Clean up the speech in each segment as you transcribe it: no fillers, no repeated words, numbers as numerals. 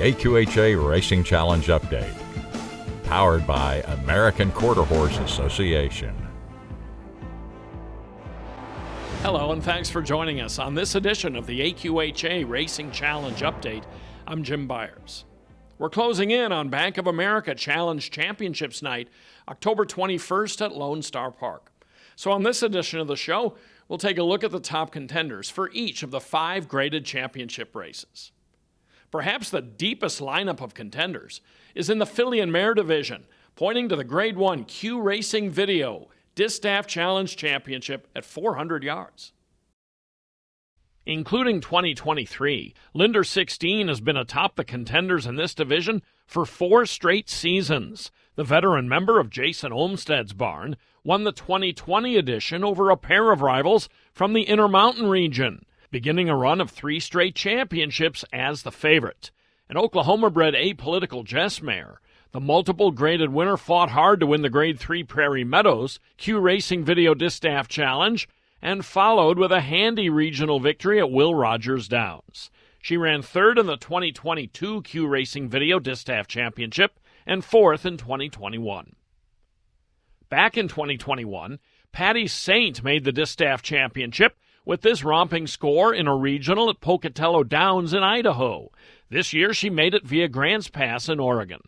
AQHA Racing Challenge Update, powered by American Quarter Horse Association. Hello and thanks for joining us on this edition of the AQHA Racing Challenge Update. I'm Jim Byers. We're closing in on Bank of America Challenge Championships Night, October 21st at Lone Star Park. So on this edition of the show, we'll take a look at the top contenders for each of the 5 graded championship races. Perhaps the deepest lineup of contenders is in the filly and mare division, pointing to the Grade 1 Q Racing Video Distaff Challenge Championship at 400 yards. Including 2023, Linder 16 has been atop the contenders in this division for 4 straight seasons. The veteran member of Jason Olmstead's barn won the 2020 edition over a pair of rivals from the Intermountain region, beginning a run of 3 straight championships as the favorite. An Oklahoma-bred apolitical Jess mare, the multiple graded winner fought hard to win the Grade 3 Prairie Meadows Q Racing Video Distaff Challenge and followed with a handy regional victory at Will Rogers Downs. She ran 3rd in the 2022 Q Racing Video Distaff Championship and 4th in 2021. Back in 2021, Patty Saint made the Distaff Championship with this romping score in a regional at Pocatello Downs in Idaho. This year she made it via Grants Pass in Oregon.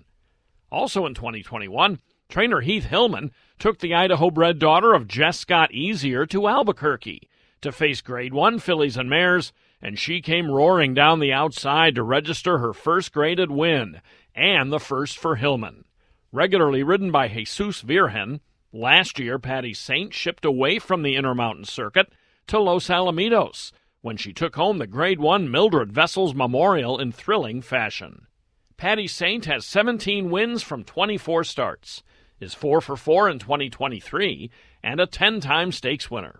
Also in 2021, trainer Heath Hillman took the Idaho-bred daughter of Jess Scott Easier to Albuquerque to face Grade 1 fillies and mares, and she came roaring down the outside to register her first graded win, and the first for Hillman. Regularly ridden by Jesus Virgen, last year Patty Saint shipped away from the Intermountain Circuit to Los Alamitos, when she took home the Grade 1 Mildred Vessels Memorial in thrilling fashion. Patty Saint has 17 wins from 24 starts, is 4 for 4 in 2023, and a 10-time stakes winner.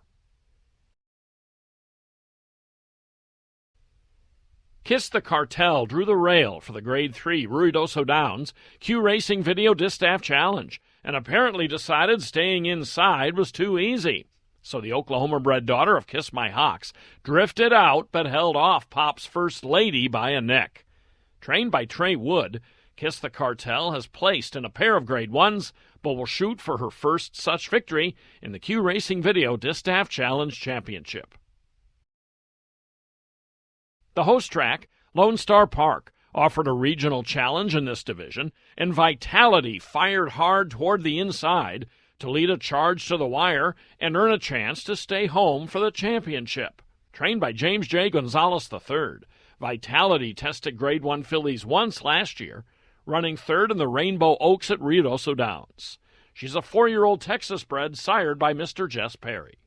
Kiss the Cartel drew the rail for the Grade 3 Ruidoso Downs Q Racing Video Distaff Challenge and apparently decided staying inside was too easy. So the Oklahoma-bred daughter of Kiss My Hawks drifted out but held off Pop's First Lady by a neck. Trained by Trey Wood, Kiss the Cartel has placed in a pair of Grade 1s, but will shoot for her first such victory in the Q Racing Video Distaff Challenge Championship. The host track, Lone Star Park, offered a regional challenge in this division, and Vitality fired hard toward the inside to lead a charge to the wire and earn a chance to stay home for the championship. Trained by James J. Gonzalez III, Vitality tested Grade 1 fillies once last year, running 3rd in the Rainbow Oaks at Ruidoso Downs. She's a 4-year-old Texas bred sired by Mr. Jess Perry.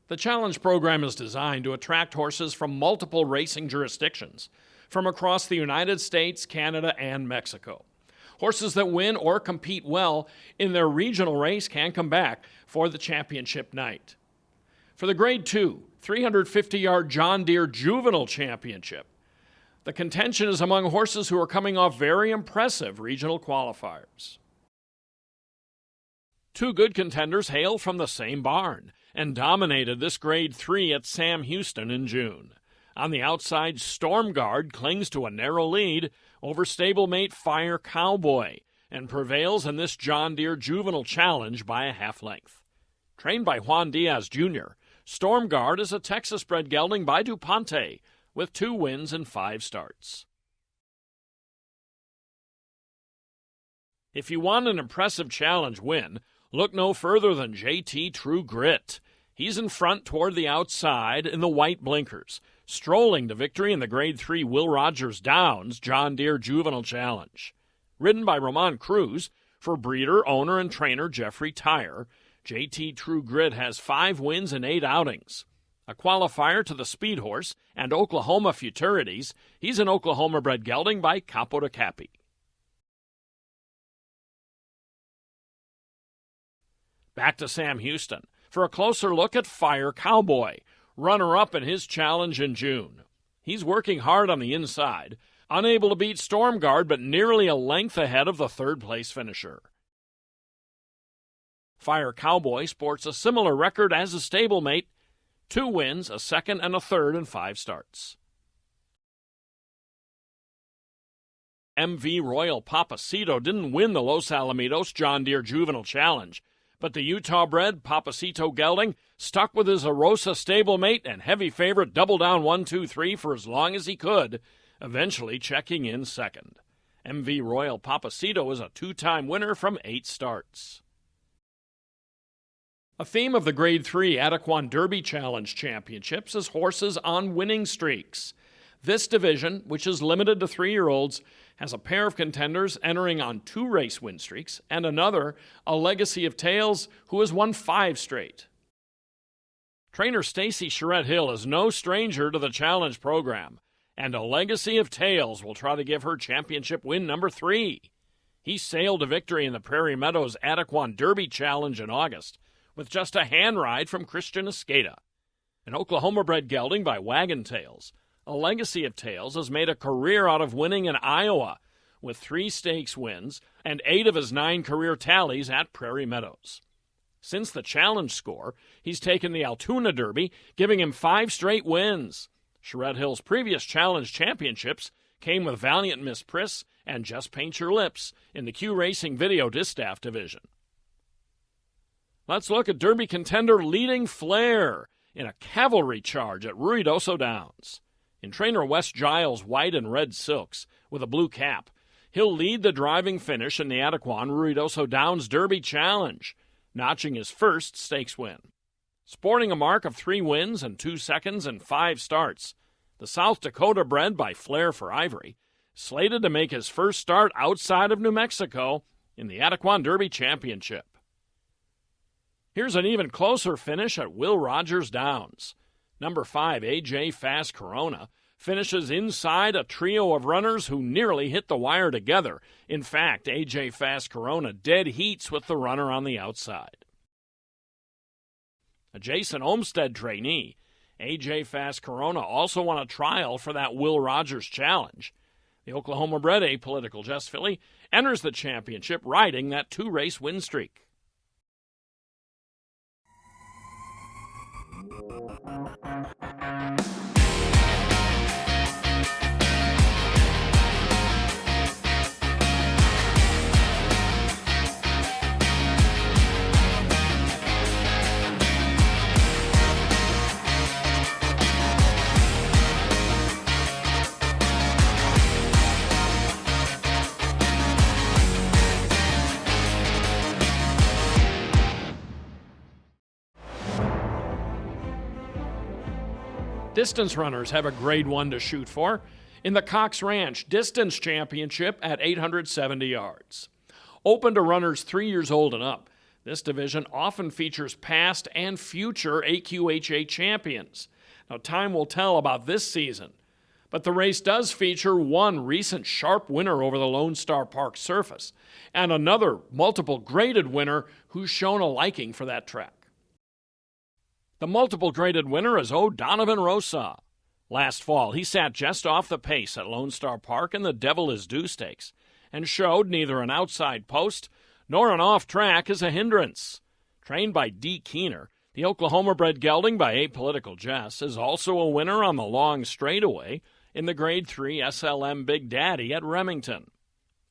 The challenge program is designed to attract horses from multiple racing jurisdictions, from across the United States, Canada, and Mexico. Horses that win or compete well in their regional race can come back for the championship night. For the Grade 2 350-yard John Deere Juvenile Championship, the contention is among horses who are coming off very impressive regional qualifiers. 2 good contenders hail from the same barn and dominated this Grade 3 at Sam Houston in June. On the outside, Stormguard clings to a narrow lead over stablemate Fire Cowboy and prevails in this John Deere Juvenile Challenge by a half length. Trained by Juan Diaz Jr., Stormguard is a Texas-bred gelding by DuPonte with 2 wins and 5 starts. If you want an impressive challenge win, look no further than JT True Grit. He's in front toward the outside in the white blinkers, strolling to victory in the Grade 3 Will Rogers Downs John Deere Juvenile Challenge. Ridden by Ramon Cruz for breeder, owner, and trainer Jeffrey Tyre, JT True Grit has 5 wins in 8 outings. A qualifier to the Speed Horse and Oklahoma Futurities, he's an Oklahoma-bred gelding by Capo de Capi. Back to Sam Houston for a closer look at Fire Cowboy, runner-up in his challenge in June. He's working hard on the inside, unable to beat Stormguard but nearly a length ahead of the 3rd-place finisher. Fire Cowboy sports a similar record as his stablemate, 2 wins, a 2nd and a 3rd in 5 starts. MV Royal Papacito didn't win the Los Alamitos John Deere Juvenile Challenge, but the Utah-bred Papacito gelding stuck with his Arosa stablemate and heavy favorite Double Down 1-2-3 for as long as he could, eventually checking in second. MV Royal Papacito is a two-time winner from 8 starts. A theme of the Grade 3 Adequan Derby Challenge Championships is horses on winning streaks. This division, which is limited to 3-year-olds, has a pair of contenders entering on 2 race win streaks and another, a Legacy of Tales, who has won 5 straight. Trainer Stacy Charette-Hill is no stranger to the challenge program, and a Legacy of Tales will try to give her championship win number 3. He sailed to victory in the Prairie Meadows Adequan Derby Challenge in August with just a hand ride from Christian Escada. An Oklahoma-bred gelding by Wagon Tails, a Legacy of Tales has made a career out of winning in Iowa with 3 stakes wins and 8 of his 9 career tallies at Prairie Meadows. Since the challenge score, he's taken the Altoona Derby, giving him 5 straight wins. Charette-Hill's previous challenge championships came with Valiant Miss Priss and Just Paint Your Lips in the Q Racing Video Distaff division. Let's look at Derby contender Leading Flare in a cavalry charge at Ruidoso Downs. In trainer Wes Giles' white and red silks with a blue cap, he'll lead the driving finish in the Adequan Ruidoso Downs Derby Challenge, notching his first stakes win. Sporting a mark of 3 wins and 2 seconds in 5 starts, the South Dakota bred by Flair for Ivory, slated to make his first start outside of New Mexico in the Adequan Derby Championship. Here's an even closer finish at Will Rogers Downs. Number 5, AJ Fast Corona, finishes inside a trio of runners who nearly hit the wire together. In fact, AJ Fast Corona dead heats with the runner on the outside. A Jason Olmstead trainee, AJ Fast Corona also won a trial for that Will Rogers Challenge. The Oklahoma-bred Apolitical Just filly enters the championship riding that 2-race win streak. Distance runners have a Grade 1 to shoot for in the Cox Ranch Distance Championship at 870 yards. Open to runners 3 years old and up, this division often features past and future AQHA champions. Now, time will tell about this season, but the race does feature one recent sharp winner over the Lone Star Park surface and another multiple graded winner who's shown a liking for that track. The multiple graded winner is O'Donovan Rosa. Last fall, he sat just off the pace at Lone Star Park in the Devil Is Due Stakes and showed neither an outside post nor an off-track as a hindrance. Trained by D. Keener, the Oklahoma-bred gelding by Apolitical Jess is also a winner on the long straightaway in the Grade 3 SLM Big Daddy at Remington.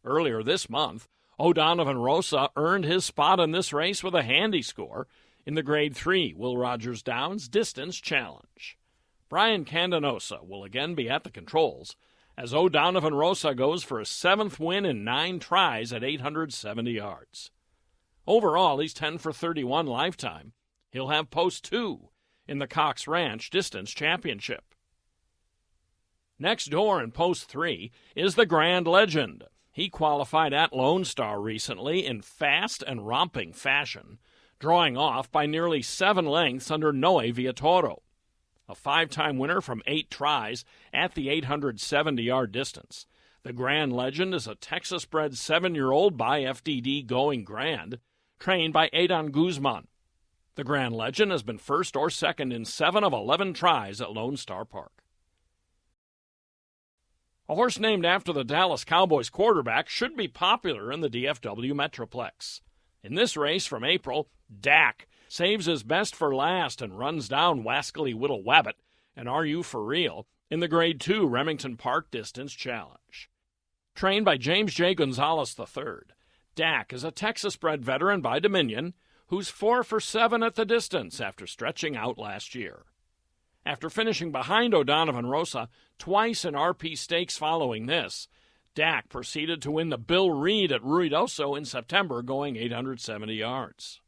Earlier this month, O'Donovan Rosa earned his spot in this race with a handy score in the Grade 3 Will Rogers Downs Distance Challenge. Brian Candanosa will again be at the controls as O'Donovan Rosa goes for a 7th win in 9 tries at 870 yards. Overall, he's 10 for 31 lifetime. He'll have post 2 in the Cox Ranch Distance Championship. Next door in post 3 is the Grand Legend. He qualified at Lone Star recently in fast and romping fashion, drawing off by nearly 7 lengths under Noe Viatoro. A 5-time winner from 8 tries at the 870-yard distance. The Grand Legend is a Texas-bred 7-year-old by FDD Going Grand, trained by Adon Guzman. The Grand Legend has been first or second in 7 of 11 tries at Lone Star Park. A horse named after the Dallas Cowboys quarterback should be popular in the DFW Metroplex. In this race from April, Dak saves his best for last and runs down Wascally Whittle Wabbit and Are You For Real in the Grade 2 Remington Park Distance Challenge. Trained by James J. Gonzalez III, Dak is a Texas-bred veteran by Dominion who's 4 for 7 at the distance after stretching out last year. After finishing behind O'Donovan Rosa twice in RP Stakes following this, Dak proceeded to win the Bill Reed at Ruidoso in September, going 870 yards.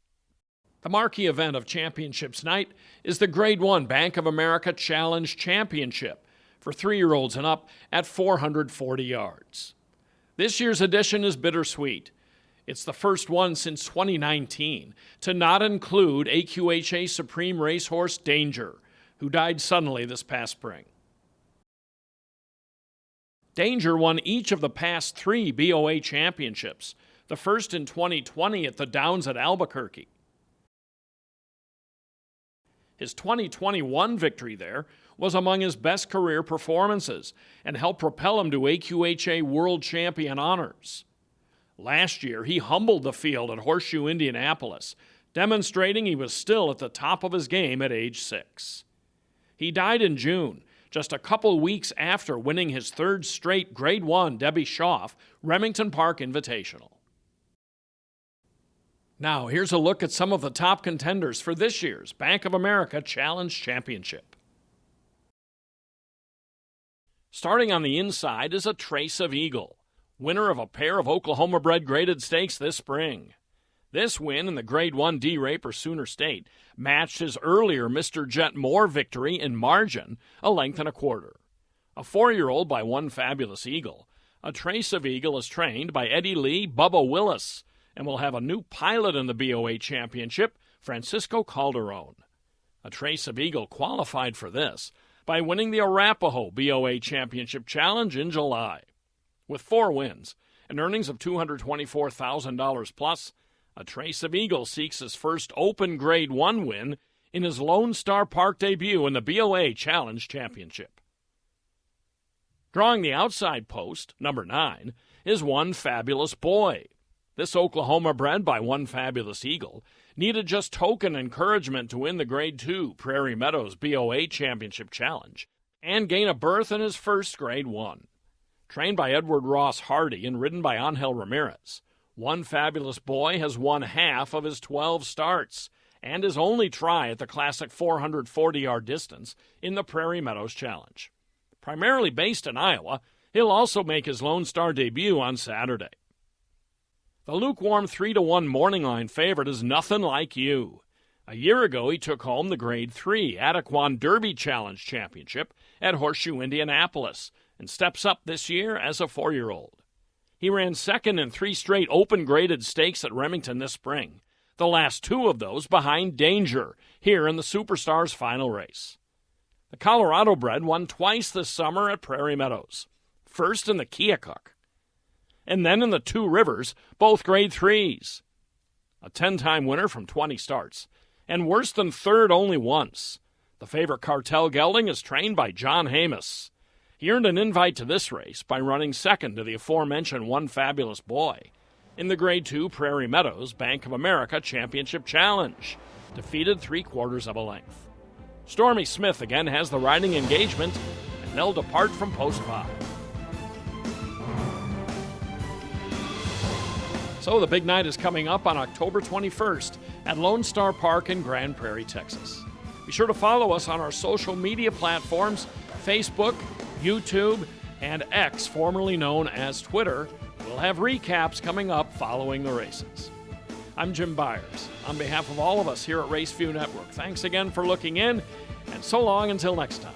The marquee event of Championships Night is the Grade 1 Bank of America Challenge Championship for 3-year-olds and up at 440 yards. This year's edition is bittersweet. It's the first one since 2019 to not include AQHA Supreme Racehorse Danger, who died suddenly this past spring. Danger won each of the past 3 BOA championships, the first in 2020 at the Downs at Albuquerque. His 2021 victory there was among his best career performances and helped propel him to AQHA World Champion honors. Last year, he humbled the field at Horseshoe, Indianapolis, demonstrating he was still at the top of his game at age 6. He died in June, just a couple weeks after winning his 3rd straight Grade 1 Debbie Schaaf Remington Park Invitational. Now, here's a look at some of the top contenders for this year's Bank of America Challenge Championship. Starting on the inside is a Trace of Eagle, winner of a pair of Oklahoma-bred graded stakes this spring. This win in the Grade 1 D-Raper Sooner State matched his earlier Mr. Jet Moore victory in margin, a length and a quarter. A 4-year-old by One Fabulous Eagle, a Trace of Eagle is trained by Eddie Lee Bubba Willis and will have a new pilot in the BOA Championship, Francisco Calderon. A Trace of Eagle qualified for this by winning the Arapahoe BOA Championship Challenge in July. With 4 wins and earnings of $224,000 plus, a Trace of Eagle seeks his first Open Grade 1 win in his Lone Star Park debut in the BOA Challenge Championship. Drawing the outside post, number 9, is One Fabulous Boy. This Oklahoma bred by One Fabulous Eagle needed just token encouragement to win the Grade 2 Prairie Meadows BOA Championship Challenge and gain a berth in his first Grade 1. Trained by Edward Ross Hardy and ridden by Angel Ramirez, One Fabulous Boy has won half of his 12 starts and his only try at the classic 440-yard distance in the Prairie Meadows Challenge. Primarily based in Iowa, he'll also make his Lone Star debut on Saturday. The lukewarm 3-1 morning line favorite is Nothing Like You. A year ago, he took home the Grade 3 Adequan Derby Challenge Championship at Horseshoe, Indianapolis, and steps up this year as a 4-year-old. He ran second in 3 straight open graded stakes at Remington this spring, the last 2 of those behind Danger here in the Superstars final race. The Colorado bred won twice this summer at Prairie Meadows, first in the Keokuk, and then in the Two Rivers, both Grade 3s. A 10-time winner from 20 starts, and worse than third only once. The favorite Cartel Gelding is trained by John Hamus. He earned an invite to this race by running second to the aforementioned One Fabulous Boy in the Grade 2 Prairie Meadows Bank of America Championship Challenge, defeated 3/4 of a length. Stormy Smith again has the riding engagement, and they'll depart from Post 5. So the big night is coming up on October 21st at Lone Star Park in Grand Prairie, Texas. Be sure to follow us on our social media platforms, Facebook, YouTube, and X, formerly known as Twitter. We'll have recaps coming up following the races. I'm Jim Byers. On behalf of all of us here at Raceview Network, thanks again for looking in, and so long until next time.